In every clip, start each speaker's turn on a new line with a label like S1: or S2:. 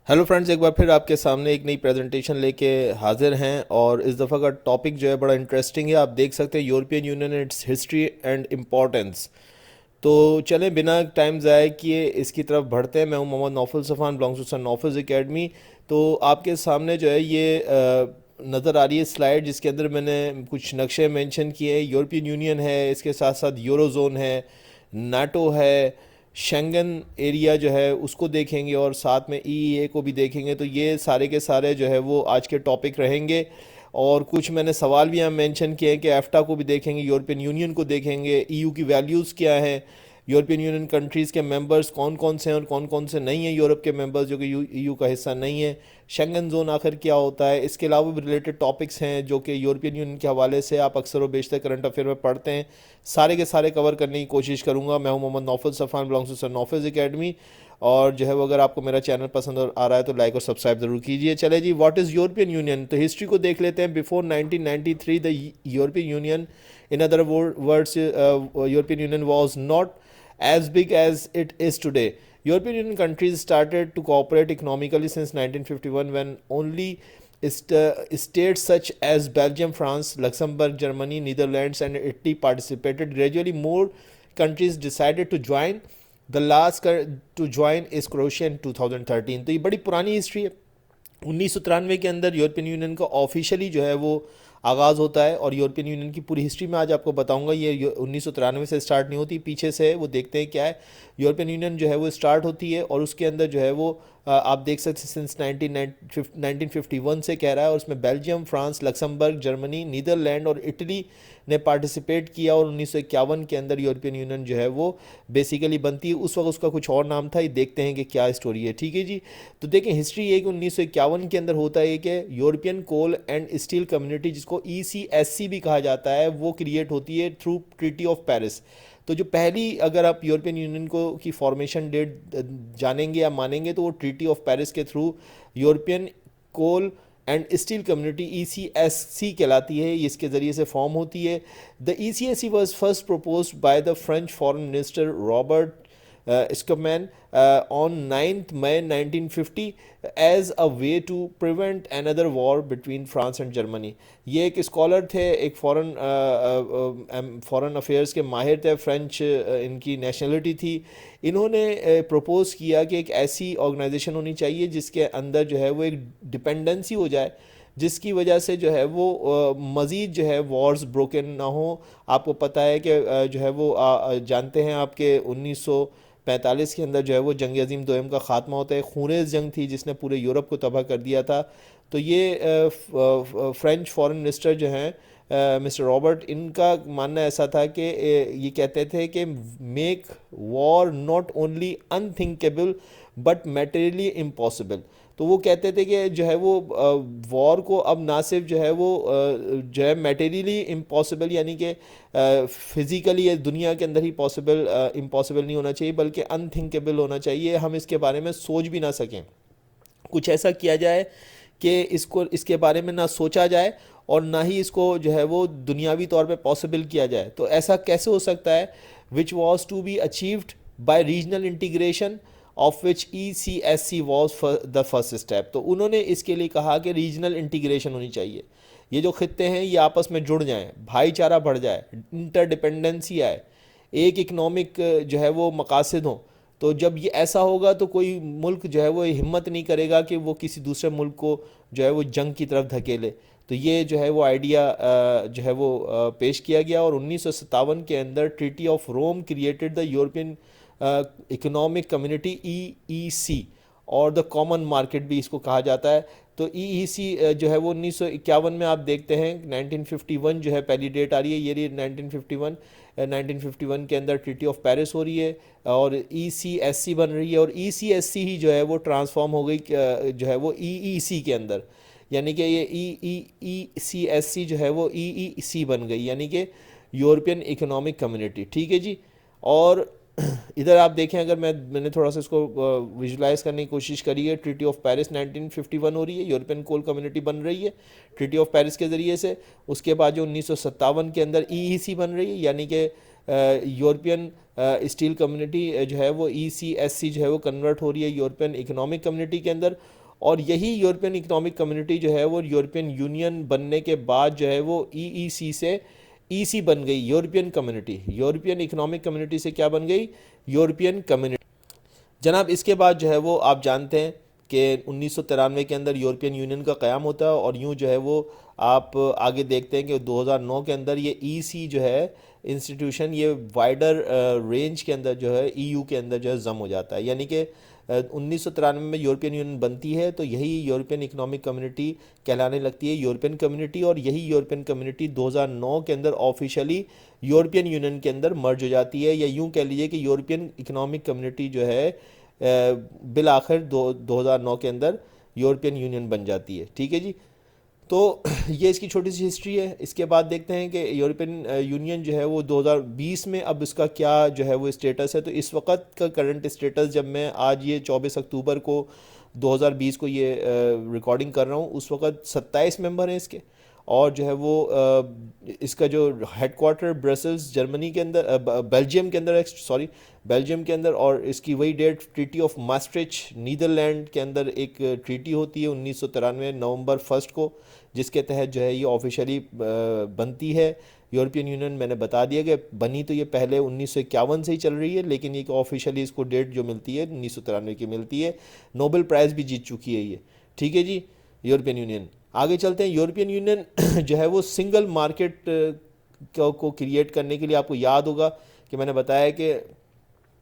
S1: Hello friends, एक बार फिर आपके सामने एक नई प्रेजेंटेशन लेके हाजिर हैं। और इस दफ़ा का टॉपिक जो है बड़ा इंटरेस्टिंग है। आप देख सकते हैं European union, it's history and importance. तो चलें बिना टाइम ज़ाय किए इसकी तरफ बढ़ते हैं। मैं हूं Mohammad Naufal Safan, belongs to sun Naufal's academy. तो आपके सामने जो है ये नज़र आ रही है स्लाइड, जिसके अंदर मैंने कुछ नक्शे मेंशन किए हैं। यूरोपियन यूनियन है, इसके साथ साथ यूरोजोन है, नाटो है, शेंगन एरिया जो है उसको देखेंगे, और साथ में ईईए को भी देखेंगे। तो ये सारे के सारे जो है वो आज के टॉपिक रहेंगे। और कुछ मैंने सवाल भी यहाँ मेंशन किए हैं कि एफ्टा को भी देखेंगे, यूरोपियन यूनियन को देखेंगे, ईयू की वैल्यूज़ क्या हैं, यूरोपियन यूनियन कंट्रीज़ के मेंबर्स कौन कौन से हैं और कौन कौन से नहीं हैं, यूरोप के मेंबर्स जो कि ईयू का हिस्सा नहीं है, शेंगन जोन आखिर क्या होता है। इसके अलावा भी रिलेटेड टॉपिक्स हैं जो कि यूरोपियन यूनियन के हवाले से आप अक्सर व बेशतर करंट अफेयर में पढ़ते हैं। सारे के सारे कवर करने की कोशिश करूंगा। मैं हूं Mohammad Naufal Safan, belongs to sir Naufal's academy. और जो है वो अगर आपको मेरा चैनल पसंद आ रहा है तो लाइक और सब्सक्राइब जरूर कीजिए। चले जी, व्हाट इज़ यूरोपियन यूनियन। तो हिस्ट्री को देख लेते हैं। Before 1993 the European union, in other words, European union was not as big as it is today. European Union countries started to cooperate economically since 1951, when only states such as Belgium, France, Luxembourg, Germany, Netherlands, and Italy participated. Gradually, more countries decided to join. The last to join is Croatia in 2013. तो ये बड़ी पुरानी history है। 1993 के अंदर European यूनियन का officially जो है वो आगाज़ होता है। और यूरोपियन यूनियन की पूरी हिस्ट्री में आज आपको बताऊंगा। ये 1993 से स्टार्ट नहीं होती, पीछे से है, वो देखते हैं क्या है। यूरोपियन यूनियन जो है वो स्टार्ट होती है और उसके अंदर जो है वो आप देख सकते हैं सिंस 1951 से कह रहा है। और उसमें Belgium, France, Luxembourg, Germany, Netherland और इटली ने पार्टिसिपेट किया। और 1951 के अंदर यूरोपियन यूनियन जो है वो बेसिकली बनती है। उस वक्त उसका कुछ और नाम था, ये देखते हैं कि क्या स्टोरी है। ठीक है जी। तो देखें, हिस्ट्री ये कि 1951 के अंदर होता है कि European coal and steel community, जिसको ECSC भी कहा जाता है, वो क्रिएट होती है थ्रू ट्रीटी ऑफ पेरिस। तो जो पहली, अगर आप यूरोपियन यूनियन को की फॉर्मेशन डेट जानेंगे या मानेंगे, तो वो ट्रीटी ऑफ पेरिस के through European coal and steel community ECSC कहलाती है, इसके ज़रिए से फॉर्म होती है। The ECSC was first propose by the French foreign minister Robert Schuman on 9th May 1950 as a way to prevent another war between France and Germany. ये एक scholar थे, एक फॉरेन अफेयर्स के माहिर थे, फ्रेंच इनकी नेशनलिटी थी। इन्होंने प्रपोज किया कि एक ऐसी ऑर्गेनाइजेशन होनी चाहिए जिसके अंदर जो है वो एक डिपेंडेंसी हो जाए, जिसकी वजह से जो है वो मज़ीद जो है वॉर्स ब्रोकन ना हो। आपको पता है कि जो है वो जानते हैं आपके 1945 के अंदर जो है वो जंग अजीम दोयम का ख़ात्मा होता है। खूनेज़ जंग थी जिसने पूरे यूरोप को तबाह कर दिया था। तो ये फ्रेंच फॉरेन मिनिस्टर जो हैं मिस्टर रॉबर्ट, इनका मानना ऐसा था कि ये कहते थे कि make war not only unthinkable but materially impossible. तो वो कहते थे कि जो है वो वॉर को अब ना सिर्फ जो है वो जो है मटेरियली इम्पॉसिबल, यानी कि फिज़िकली या दुनिया के अंदर ही पॉसिबल इम्पॉसिबल नहीं होना चाहिए, बल्कि अनथिंकेबल होना चाहिए, हम इसके बारे में सोच भी ना सकें। कुछ ऐसा किया जाए कि इसके बारे में ना सोचा जाए और ना ही इसको जो है वो दुनियावी तौर पे पॉसिबल किया जाए। तो ऐसा कैसे हो सकता है, which was to be achieved by regional integration of which ECSC was the first step. तो उन्होंने इसके लिए कहा कि रीजनल इंटीग्रेशन होनी चाहिए, ये जो खित्ते हैं ये आपस में जुड़ जाएं, भाईचारा बढ़ जाए, इंटरडिपेंडेंसी आए, एक इकनॉमिक जो है वो मकासद हों। तो जब ये ऐसा होगा तो कोई मुल्क जो है वो हिम्मत नहीं करेगा कि वो किसी दूसरे मुल्क को जो है वो जंग की तरफ धकेले। तो ये जो है वो आइडिया जो है वो पेश किया गया। और 1957 के अंदर treaty of Rome created the European economic community EEC, और द कॉमन मार्केट भी इसको कहा जाता है। तो EEC जो है वो 1951 में आप देखते हैं 1951 जो है पहली डेट आ रही है, ये रही 1951। 1951 के अंदर ट्रीटी ऑफ पेरिस हो रही है और ECSC बन रही है। और ECSC ही जो है वो ट्रांसफॉर्म हो गई जो है वो EEC के अंदर, यानी कि ये ECSC जो है वो EEC बन गई, यानी कि यूरोपियन इकोनॉमिक कम्युनिटी। ठीक है जी। और इधर आप देखें, अगर मैंने थोड़ा सा इसको विजुलाइज करने की कोशिश करी है। ट्रीटी ऑफ पेरिस 1951 हो रही है, यूरोपियन कोल कम्युनिटी बन रही है ट्रीटी ऑफ पेरिस के ज़रिए से। उसके बाद जो 1957 के अंदर EEC बन रही है, यानी कि यूरोपियन स्टील कम्युनिटी जो है वो ECSC जो है वो कन्वर्ट हो रही है यूरोपियन इकोनॉमिक कम्युनिटी के अंदर। और यही यूरोपियन इकोनॉमिक कम्युनिटी जो है वो यूरोपियन यूनियन बनने के बाद जो है वो EEC से EC बन गई, European community. European economic community से क्या बन गई? European community. जनाब इसके बाद जो है वो आप जानते हैं कि 1993 के अंदर यूरोपियन यूनियन का क़याम होता है, और यूं जो है वो आप आगे देखते हैं कि 2009 के अंदर ये EC जो है इंस्टीट्यूशन ये वाइडर रेंज के अंदर जो है EU के अंदर जो है जम हो जाता है। यानी कि 1993 में यूरोपियन यूनियन बनती है तो यही यूरोपियन इकोनॉमिक कम्युनिटी कहलाने लगती है यूरोपियन कम्युनिटी, और यही यूरोपियन कम्युनिटी 2009 के अंदर ऑफिशियली यूरोपियन यूनियन के अंदर मर्ज हो जाती है, या यूं कह लीजिए कि यूरोपियन इकोनॉमिक कम्युनिटी जो है बिल आखिर 2009 के अंदर यूरोपियन यूनियन बन जाती है। ठीक है जी, तो ये इसकी छोटी सी हिस्ट्री है। इसके बाद देखते हैं कि यूरोपियन यूनियन जो है वो 2020 में अब इसका क्या जो है वो स्टेटस है। तो इस वक्त का करंट स्टेटस, जब मैं आज ये 24 अक्टूबर को 2020 को ये रिकॉर्डिंग कर रहा हूँ, उस वक्त 27 मेंबर हैं इसके। और जो है वो इसका जो हेडक्वार्टर ब्रसल्स जर्मनी के अंदर, बेल्जियम के अंदर, सॉरी बेल्जियम के अंदर, और इसकी वही date treaty of Maastricht Netherlands के अंदर एक ट्रीटी होती है 1993 नवंबर 1 को, जिसके तहत जो है ये ऑफिशियली बनती है यूरोपियन यूनियन। मैंने बता दिया कि बनी तो ये पहले 1951 से ही चल रही है, लेकिन ये ऑफिशियली इसको डेट जो मिलती है 1993 की मिलती है। नोबेल प्राइज़ भी जीत चुकी है ये। ठीक है जी, यूरोपियन यूनियन। आगे चलते हैं। यूरोपियन यूनियन जो है वो सिंगल मार्केट को क्रिएट करने के लिए, आपको याद होगा कि मैंने बताया कि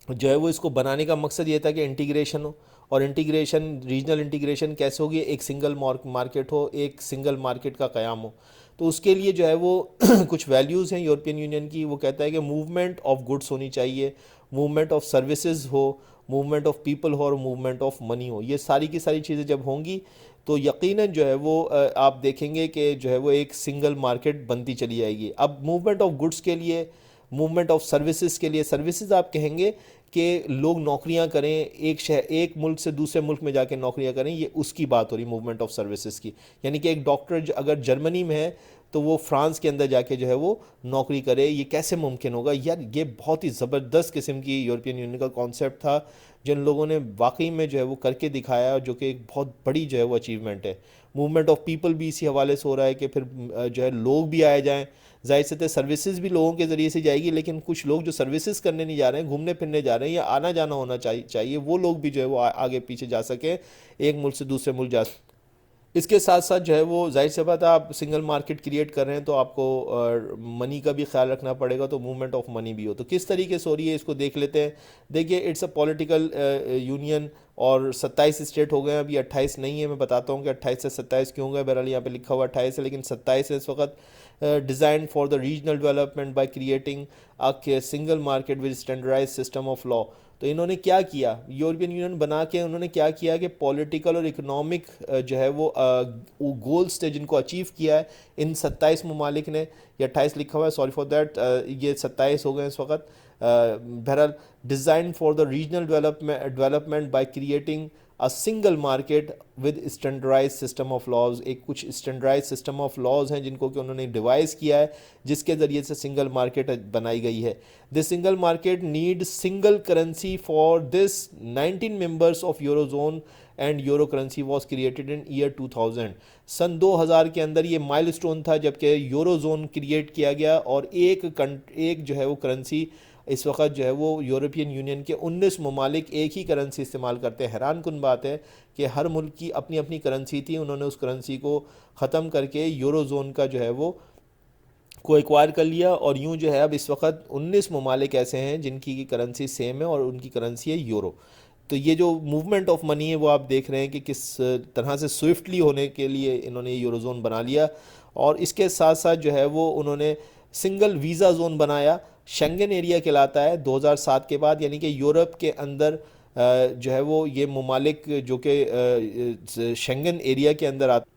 S1: जो है वो इसको बनाने का मकसद ये था कि इंटीग्रेशन हो, और इंटीग्रेशन, रीजनल इंटीग्रेशन कैसे होगी? एक सिंगल मार्केट हो, एक सिंगल मार्केट का क़याम हो। तो उसके लिए जो है वो कुछ वैल्यूज़ हैं यूरोपियन यूनियन की। वो कहता है कि मूवमेंट ऑफ गुड्स होनी चाहिए, मूवमेंट ऑफ सर्विसेज हो, मूवमेंट ऑफ पीपल हो, और मूवमेंट ऑफ मनी हो। ये सारी की सारी चीज़ें जब होंगी तो यकीनन जो है वो आप देखेंगे कि जो है वो एक सिंगल मार्केट बनती चली जाएगी। अब मूवमेंट ऑफ गुड्स के लिए, मूवमेंट ऑफ सर्विसेज के लिए, सर्विसेज आप कहेंगे कि लोग नौकरियां करें, एक मुल्क से दूसरे मुल्क में जाके नौकरियां करें, ये उसकी बात हो रही मूवमेंट ऑफ सर्विसेज की। यानी कि एक डॉक्टर अगर जर्मनी में है तो वो फ्रांस के अंदर जाके जो है वो नौकरी करे, ये कैसे मुमकिन होगा? यार ये बहुत ही ज़बरदस्त किस्म की यूरोपियन यूनियन का कॉन्सेप्ट था, जिन लोगों ने वाकई में जो है वो करके दिखाया, जो कि एक बहुत बड़ी जो है वो अचीवमेंट है। मूवमेंट ऑफ पीपल भी इसी हवाले से हो रहा है कि फिर जो है लोग भी आए जाएँ। जाहिर से सर्विसेज भी लोगों के ज़रिए से जाएगी, लेकिन कुछ लोग जो सर्विसेज करने नहीं जा रहे हैं, घूमने फिरने जा रहे हैं, या आना जाना होना चाहिए, वो लोग भी जो है वो आगे पीछे जा सकें, एक मुल्क से दूसरे मुल्क जा। इसके साथ साथ जो है वो जाहिर सी बात है, आप सिंगल मार्केट क्रिएट कर रहे हैं तो आपको मनी का भी ख्याल रखना पड़ेगा, तो मूवमेंट ऑफ मनी भी हो। तो किस तरीके से हो रही है इसको देख लेते हैं। देखिए, इट्स अ पॉलिटिकल यूनियन, और 27 स्टेट हो गए हैं, अभी 28 नहीं है। मैं बताता हूँ कि 28 से 27 क्यों गए। बहरहाल यहाँ पे लिखा हुआ 28 है, लेकिन 27 है इस वक्त। Design for the regional development by creating a single market with standardize system of law. तो इन्होंने क्या किया, यूरोपियन यूनियन बना के उन्होंने क्या किया कि पॉलिटिकल और इकोनॉमिक जो है वो गोल्स थे जिनको अचीव किया है इन 27 ममालिक ने। या 28 लिखा हुआ है, सॉरी फॉर दैट, ये 27 हो गए इस वक्त। बहरहाल, design for the regional development by creating a single market with standardize system of laws. एक कुछ स्टैंडर्डाइज सिस्टम ऑफ लॉज हैं जिनको कि उन्होंने डिवाइस किया है, जिसके ज़रिए से सिंगल मार्केट बनाई गई है। This single market need single currency for this 19 members of eurozone and euro currency was created in year 2000। सन 2000 के अंदर ये माइलस्टोन था जबकि यूरोजोन क्रिएट किया गया, और एक जो है वो करेंसी इस वक्त जो है वो यूरोपियन यूनियन के 19 ममालिक एक ही करेंसी इस्तेमाल करते हैं। हैरान कुन बात है कि हर मुल्क की अपनी अपनी करेंसी थी, उन्होंने उस करेंसी को ख़त्म करके यूरोजोन का जो है वो को एक्वायर कर लिया, और यूं जो है अब इस वक्त 19 ममालिक ऐसे हैं जिनकी करेंसी सेम है और उनकी करेंसी है यूरो। तो ये जो मूवमेंट ऑफ मनी है वो आप देख रहे हैं कि किस तरह से स्विफ्टली होने के लिए इन्होंने यूरोजोन बना लिया। और इसके साथ साथ जो है वो उन्होंने सिंगल वीज़ा जोन बनाया, शेंगन एरिया कहलाता है 2007 के बाद। यानी कि यूरोप के अंदर जो है वो ये ममालिक जो कि शेंगन एरिया के अंदर आते,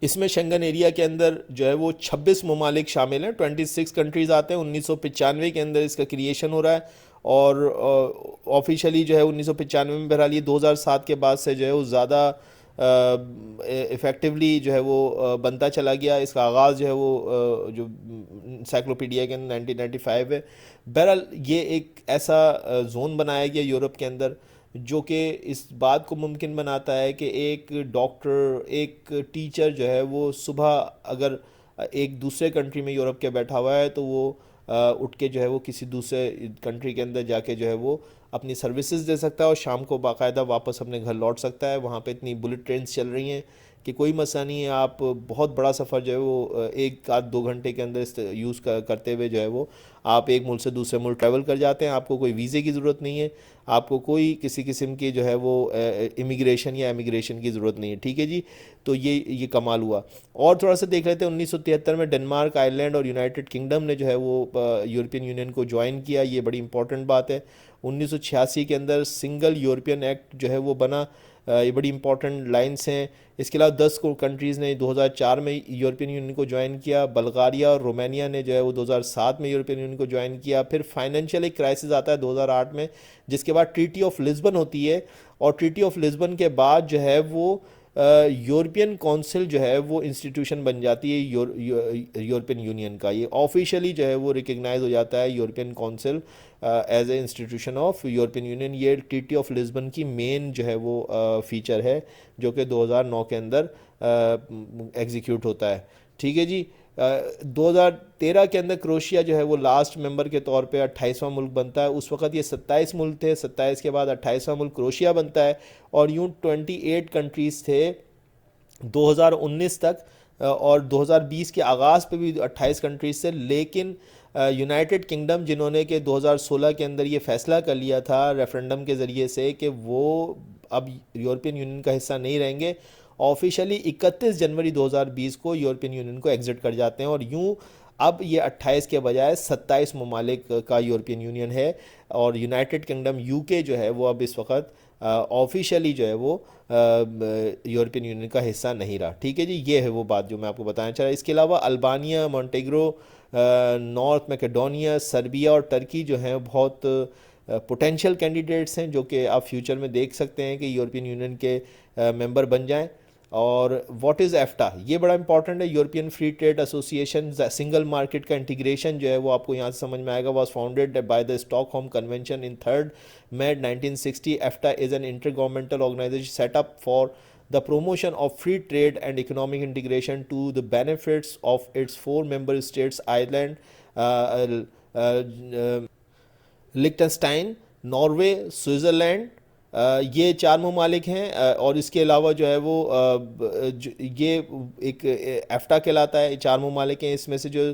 S1: इसमें शेंगन एरिया के अंदर जो है वो 26 ममालिक शामिल हैं, 26 कंट्रीज़ आते हैं। 1995 के अंदर इसका क्रिएशन हो रहा है, और ऑफिशियली जो है 1995 में, बहरहाल ये 2007 के बाद से जो है वो ज़्यादा इफ़ेक्टिवली जो है वो बनता चला गया। इसका आगाज़ जो है वो जो इंसाइक्लोपीडिया के 1995 है। बहरहाल ये एक ऐसा जोन बनाया गया यूरोप के अंदर जो कि इस बात को मुमकिन बनाता है कि एक डॉक्टर, एक टीचर जो है वो सुबह अगर एक दूसरे कंट्री में यूरोप के बैठा हुआ है तो वो उठ के जो है वो किसी दूसरे कंट्री के अंदर जाके जो है वो अपनी सर्विसेज दे सकता है और शाम को बाकायदा वापस अपने घर लौट सकता है। वहाँ पे इतनी बुलेट ट्रेन्स चल रही हैं कि कोई मसला नहीं है। आप बहुत बड़ा सफ़र जो है वो एक आध 2 घंटे के अंदर यूज़ करते हुए जो है वो आप एक मुल्क से दूसरे मुल्क ट्रैवल कर जाते हैं। आपको कोई वीज़े की ज़रूरत नहीं है, आपको कोई किसी किस्म की जो है वो इमिग्रेशन या एमिग्रेशन की ज़रूरत नहीं है। ठीक है जी, तो ये कमाल हुआ। और थोड़ा सा देख लेते हैं, 1973 में डेनमार्क, आयरलैंड और यूनाइटेड किंगडम ने जो है वो यूरोपियन यूनियन को ज्वाइन किया। ये बड़ी इंपॉर्टेंट बात है। 1986 के अंदर सिंगल यूरोपियन एक्ट जो है वो बना। ये बड़ी इंपॉर्टेंट लाइंस हैं। इसके अलावा 10 को कंट्रीज़ ने 2004 में यूरोपियन यूनियन को ज्वाइन किया। बल्गारिया और रोमानिया ने जो है वो 2007 में यूरोपियन यूनियन को ज्वाइन किया। फिर फाइनेंशियल एक क्राइसिस आता है 2008 में, जिसके बाद ट्रीटी ऑफ लिस्बन होती है। और ट्रीटी ऑफ लिस्बन के बाद जो है वो यूरोपियन काउंसिल जो है वो इंस्टीट्यूशन बन जाती है यूरोपियन यूनियन का। ये ऑफिशियली जो है वो रिकग्नाइज हो जाता है European Council as a institution of European Union. ये ट्रीटी ऑफ लिस्बन की मेन जो है वो फीचर है जो कि 2009 के अंदर एग्जीक्यूट होता है। ठीक है जी। 2013 के अंदर क्रोशिया जो है वो लास्ट मेंबर के तौर पे 28वां मुल्क बनता है। उस वक्त ये 27 मुल्क थे, 27 के बाद 28वां मुल्क क्रोशिया बनता है। और यूं 28 कंट्रीज़ थे 2019 तक। और 2020 के आगाज़ पे भी 28 कंट्रीज थे। लेकिन यूनाइटेड किंगडम जिन्होंने कि 2016 के अंदर ये फ़ैसला कर लिया था रेफरेंडम के ज़रिए से कि वो अब यूरोपियन यूनियन का हिस्सा नहीं रहेंगे, ऑफिशियली 31 जनवरी 2020 को यूरोपियन यूनियन को एग्ज़िट कर जाते हैं। और यूं अब ये 28 के बजाय 27 ममालिक का यूरोपियन यूनियन है। और यूनाइटेड किंगडम यूके जो है वो अब इस वक्त ऑफिशियली जो है वो यूरोपियन यूनियन का हिस्सा नहीं रहा। ठीक है जी, ये है वो बात जो मैं आपको बताना चाह रहा। इसके अलावा अल्बानिया, मोंटेग्रो, नॉर्थ मैकेडोनिया, सर्बिया और टर्की जो हैं बहुत पोटेंशियल कैंडिडेट्स हैं जो कि आप फ्यूचर में देख सकते हैं कि यूरोपियन यूनियन के मेंबर बन जाएं। और व्हाट इज़ एफ्टा, ये बड़ा इंपॉर्टेंट है। European free trade association, single market का इंटीग्रेशन जो है वो आपको यहाँ से समझ में आएगा। Was founded by the Stockholm convention in 3 May 1960। EFTA is an inter governmental organisation set up for the promotion of free trade and economic integration to the benefits of its 4 member states, Ireland, Liechtenstein, Norway, Switzerland. ये 4 ममालिक हैं। और इसके अलावा जो है वो ये एक एफ्टा कहलाता है। 4 ममालिक हैं। इसमें से जो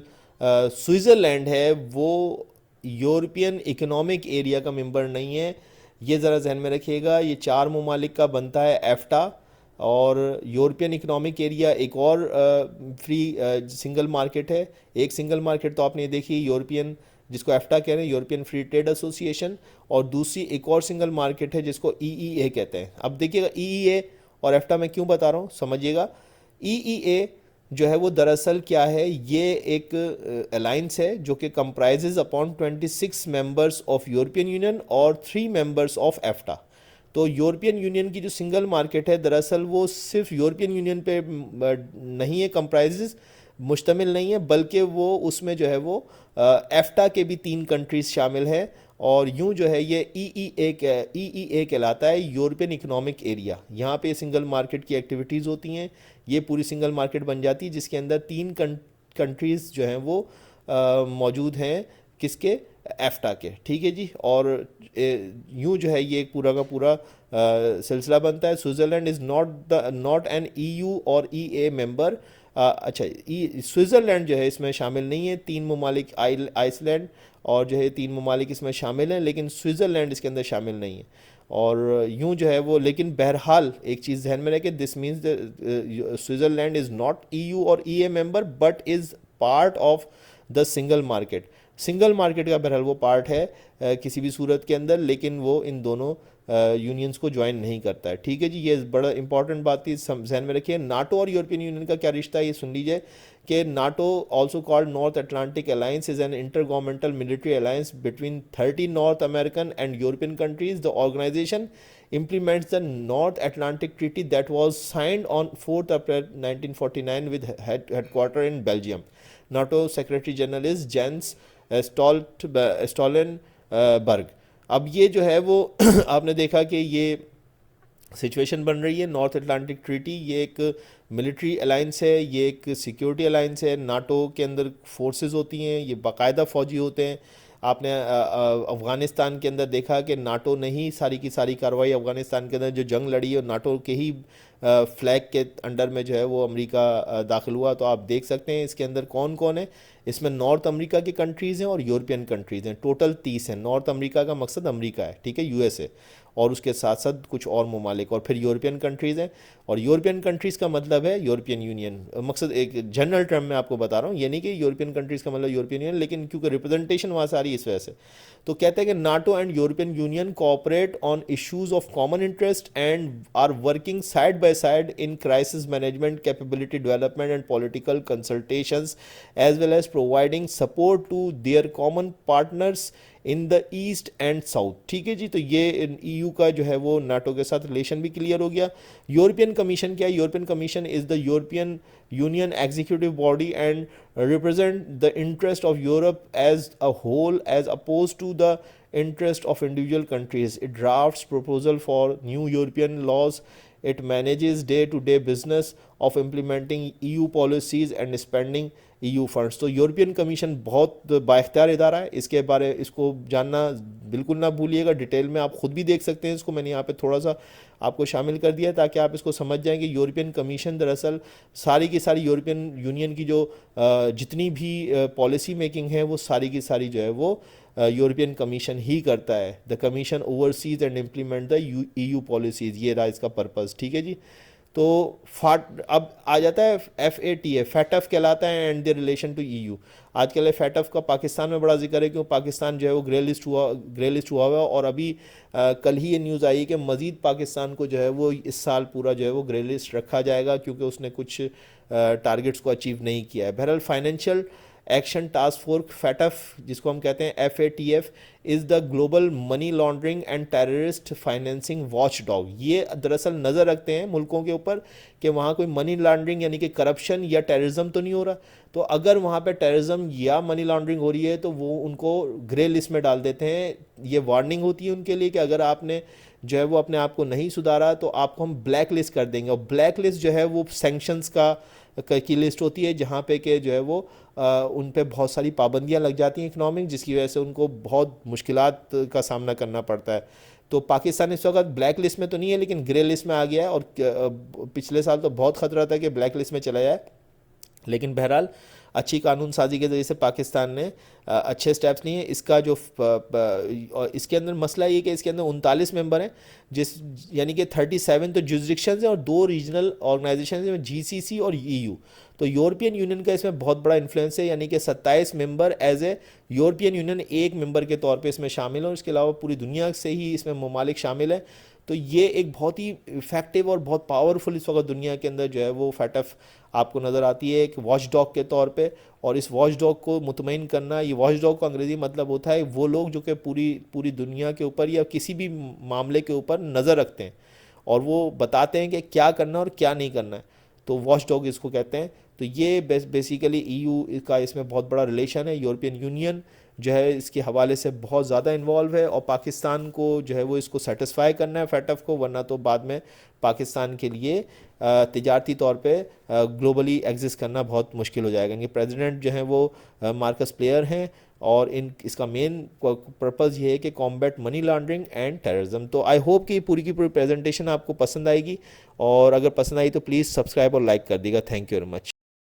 S1: स्विट्ज़रलैंड है वो यूरोपियन इकोनॉमिक एरिया का मेंबर नहीं है। ये ज़रा जहन में रखिएगा। ये 4 ममालिक का बनता है एफ्टा। और यूरोपियन इकोनॉमिक एरिया एक और फ्री सिंगल मार्केट है। एक सिंगल मार्केट तो आपने देखी यूरोपियन, जिसको एफ्टा कह रहे हैं, यूरोपियन फ्री ट्रेड एसोसिएशन। और दूसरी एक और सिंगल मार्केट है जिसको ईईए कहते हैं। अब देखिएगा ईईए और एफ्टा मैं क्यों बता रहा हूँ, समझिएगा। ईईए जो है वो दरअसल क्या है, ये एक अलाइंस है जो कि comprises upon 26 members of European union और 3 मेंबर्स ऑफ एफ्टा। तो यूरोपियन यूनियन की जो सिंगल मार्केट है दरअसल वो सिर्फ यूरोपियन यूनियन पे नहीं है, कंप्राइजेज मुश्तमिल नहीं है, बल्कि वो उसमें जो है वो एफ्टा के भी 3 कंट्रीज शामिल हैं। और यूं जो है ये ईईए कहलाता है, यूरोपियन इकोनॉमिक एरिया। यहाँ पे सिंगल मार्केट की एक्टिविटीज़ होती हैं। ये पूरी सिंगल मार्केट बन जाती है जिसके अंदर 3 कंट्रीज़ जो हैं वो मौजूद हैं, किसके, एफ्टा के। ठीक है जी। और यूं जो है ये एक पूरा का पूरा सिलसिला बनता है। Switzerland is not an EU और ईए मेंबर। अच्छा, स्विट्ज़रलैंड जो है इसमें शामिल नहीं है। 3 ममालिक आइसलैंड और जो है 3 ममालिक इसमें शामिल हैं, लेकिन स्विट्ज़रलैंड इसके अंदर शामिल नहीं है। और यूं जो है वो, लेकिन बहरहाल एक चीज़ ध्यान में रखें, this means Switzerland is not EU और EA member but is part of the single market. Single market का बहरहाल वो पार्ट है किसी भी सूरत के अंदर, लेकिन वो इन दोनों यूनियंस को ज्वाइन नहीं करता है। ठीक है जी, ये बड़ा इंपॉर्टेंट बात थी, ध्यान में रखिए। नाटो और यूरोपियन यूनियन का क्या रिश्ता है ये सुन लीजिए कि NATO, also called North Atlantic Alliance, is an inter governmental military alliance between 30 North American and European countries. The organization implements the North Atlantic Treaty that was signed on 4th April 1949 with headquarter in Belgium. NATO Secretary General is Jens Stoltenberg. अब ये जो है वो आपने देखा कि ये situation बन रही है। नॉर्थ अटलांटिक ट्रीटी ये एक मिलिट्री अलाइंस है, ये एक सिक्योरिटी अलाइंस है। नाटो के अंदर फोर्सेस होती हैं, ये बाकायदा फौजी होते हैं। आपने अफ़गानिस्तान के अंदर देखा कि नाटो ने ही सारी की सारी कार्रवाई अफ़गानिस्तान के अंदर जो जंग लड़ी है, नाटो के ही फ्लैग के अंडर में जो है वो अमेरिका दाखिल हुआ। तो आप देख सकते हैं इसके अंदर कौन कौन है। इसमें नॉर्थ अमेरिका की कंट्रीज़ हैं और यूरोपियन कंट्रीज़ हैं, टोटल 30 हैं। नॉर्थ अमेरिका का मकसद अमेरिका है, ठीक है, यूएसए, और उसके साथ साथ कुछ और ममालिक, और फिर यूरोपियन कंट्रीज़ हैं। और यूरोपियन कंट्रीज़ का मतलब है यूरोपियन यूनियन। मकसद एक जनरल टर्म में आपको बता रहा हूँ, ये नहीं कि यूरोपियन कंट्रीज़ का मतलब यूरोपियन यूनियन, लेकिन क्योंकि रिप्रेजेंटेशन वहाँ से आ रही है इस वजह से। तो कहते हैं कि NATO and European Union cooperate on issues of common interest and are working side by side in crisis management, capability development and political consultations, as well as providing support to their common partners in the east and south. ठीक है जी, तो ये EU का जो है वो NATO के साथ रिलेशन भी क्लियर हो गया। यूरोपियन कमीशन क्या है? European Commission is the European Union executive body and represent the interest of Europe as a whole as oppose to the interest of individual countries. It drafts proposal for new European laws. It manages day-to-day business of implementing EU policies and spending EU funds. तो European commission बहुत बाइख्तियार इदारा है। इसको जानना बिल्कुल ना भूलिएगा, detail में आप खुद भी देख सकते हैं इसको। मैंने यहाँ पे थोड़ा सा आपको शामिल कर दिया ताकि आप इसको समझ जाएं कि यूरोपियन कमीशन दरअसल सारी की सारी यूरोपियन यूनियन की जो जितनी भी पॉलिसी मेकिंग है वो सारी की सारी जो है वो यूरोपियन कमीशन ही करता है। The commission overseas and implement the EU policies, ये रहा इसका पर्पज़। ठीक है जी, तो अब आ जाता है FATF, फैटफ कहलाता है and the relation to EU। आजकल फैटफ का पाकिस्तान में बड़ा जिक्र है, क्यों पाकिस्तान जो है वो ग्रे लिस्ट हुआ हुआ है। और अभी कल ही ये न्यूज़ आई कि मज़ीद पाकिस्तान को जो है वो इस साल पूरा जो है वो ग्रे लिस्ट रखा जाएगा, क्योंकि उसने कुछ टारगेट्स को अचीव नहीं किया है। बहरहाल financial action task force FATF, जिसको हम कहते हैं FATF, is the global money laundering and terrorist financing watch dog. ये दरअसल नज़र रखते हैं मुल्कों के ऊपर कि वहाँ कोई मनी लॉन्ड्रिंग यानी कि करप्शन या टेररिज्म तो नहीं हो रहा। तो अगर वहाँ पे टेररिज्म या मनी लॉन्ड्रिंग हो रही है तो वो उनको ग्रे लिस्ट में डाल देते हैं। ये वार्निंग होती है उनके लिए कि अगर आपने जो है वो अपने आप को नहीं सुधारा तो आपको हम ब्लैक लिस्ट कर देंगे। और ब्लैक लिस्ट जो है वो सेंक्शंस की लिस्ट होती है, जहाँ पे कि जो है वो उन पे बहुत सारी पाबंदियां लग जाती हैं इकनॉमिक, जिसकी वजह से उनको बहुत मुश्किलात का सामना करना पड़ता है। तो पाकिस्तान इस वक्त ब्लैक लिस्ट में तो नहीं है, लेकिन ग्रे लिस्ट में आ गया है। और पिछले साल तो बहुत ख़तरा था कि ब्लैक लिस्ट में चला जाए, लेकिन बहरहाल अच्छी कानून साजी के ज़रिए से पाकिस्तान ने अच्छे स्टेप्स लिए। इसका जो इसके अंदर मसला ये कि इसके अंदर 39 मेंबर हैं, यानी कि 37 तो जुरिस्डिक्शंस हैं और 2 रीजनल ऑर्गेनाइजेशन हैं, GCC और EU। तो यूरोपियन यूनियन का इसमें बहुत बड़ा इन्फ्लुएंस है, यानी कि 27 member as a European Union एक मेंबर के तौर पे इसमें शामिल हैं। और इसके अलावा पूरी दुनिया से ही इसमें ममालिक शामिल है। तो ये एक बहुत ही इफेक्टिव और बहुत पावरफुल इस वक्त दुनिया के अंदर जो है वो फैटफ आपको नज़र आती है एक वॉच डॉग के तौर पे। और इस वॉच डॉग को मुतमईन करना, ये वॉच डॉग का अंग्रेज़ी मतलब होता है वो लोग जो कि पूरी दुनिया के ऊपर या किसी भी मामले के ऊपर नज़र रखते हैं और वो बताते हैं कि क्या करना और क्या नहीं करना है। तो वॉच डॉग इसको कहते हैं। तो ये बेसिकली EU का इसमें बहुत बड़ा रिलेशन है। यूरोपियन यूनियन जो है इसके हवाले से बहुत ज़्यादा इन्वॉल्व है और पाकिस्तान को जो है वो इसको सेटिस्फाई करना है फैटफ को, वरना तो बाद में पाकिस्तान के लिए तिजारती तौर पे ग्लोबली एग्जिस्ट करना बहुत मुश्किल हो जाएगा। इनके प्रेसिडेंट जो हैं वो मार्कस प्लेयर हैं और इसका मेन पर्पज़ ये है कि combat money laundering and terrorism. तो आई होप कि पूरी की पूरी प्रेजेंटेशन आपको पसंद आएगी, और अगर पसंद आई तो प्लीज़ सब्सक्राइब और लाइक कर दीजिएगा। Thank you very much.